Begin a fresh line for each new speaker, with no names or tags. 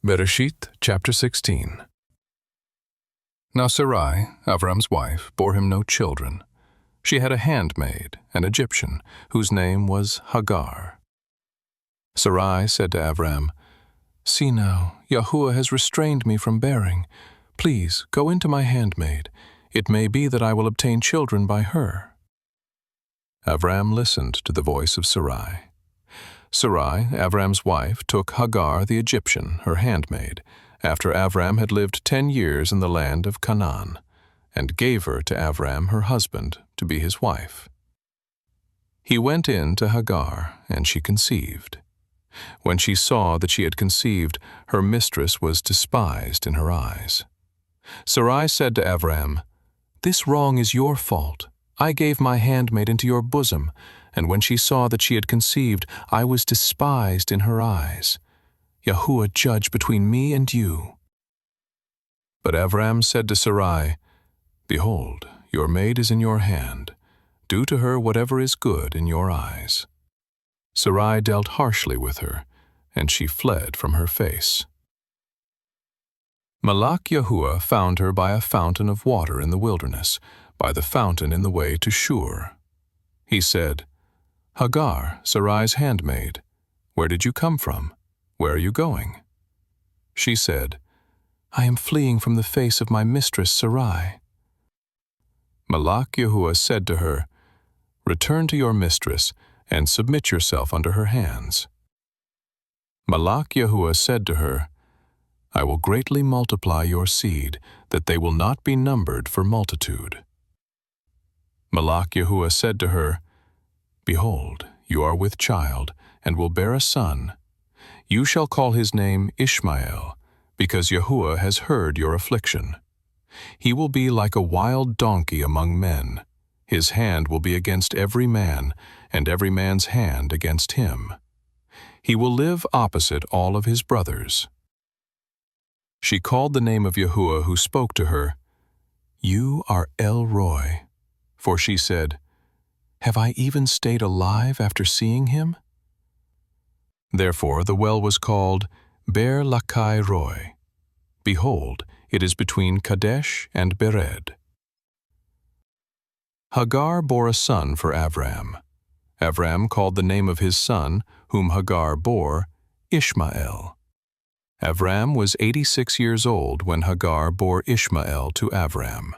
Bereshit chapter 16. Now Sarai, Avram's wife, bore him no children. She had a handmaid, an Egyptian, whose name was Hagar. Sarai said to Avram, "See now, Yahuwah has restrained me from bearing. Please go into my handmaid. It may be that I will obtain children by her." Avram listened to the voice of Sarai. Sarai, Avram's wife, took Hagar the Egyptian, her handmaid, after Avram had lived 10 years in the land of Canaan, and gave her to Avram her husband to be his wife. He went in to Hagar, and she conceived. When she saw that she had conceived, her mistress was despised in her eyes. Sarai said to Avram, "This wrong is your fault. I gave my handmaid into your bosom, and when she saw that she had conceived, I was despised in her eyes. Yahuwah judge between me and you." But Avram said to Sarai, "Behold, your maid is in your hand. Do to her whatever is good in your eyes." Sarai dealt harshly with her, and she fled from her face. Malach Yahuwah found her by a fountain of water in the wilderness, by the fountain in the way to Shur. He said, "Hagar, Sarai's handmaid, where did you come from? Where are you going?" She said, "I am fleeing from the face of my mistress Sarai." Malach Yahuwah said to her, "Return to your mistress, and submit yourself under her hands." Malach Yahuwah said to her, "I will greatly multiply your seed, that they will not be numbered for multitude." Malach Yahuwah said to her, "Behold, you are with child, and will bear a son. You shall call his name Ishmael, because Yahuwah has heard your affliction. He will be like a wild donkey among men. His hand will be against every man, and every man's hand against him. He will live opposite all of his brothers." She called the name of Yahuwah who spoke to her, "You are El Roi," for she said, "Have I even stayed alive after seeing him?" Therefore the well was called Ber Lakai Roi. Behold, it is between Kadesh and Bered. Hagar bore a son for Avram. Avram called the name of his son, whom Hagar bore, Ishmael. Avram was 86 years old when Hagar bore Ishmael to Avram.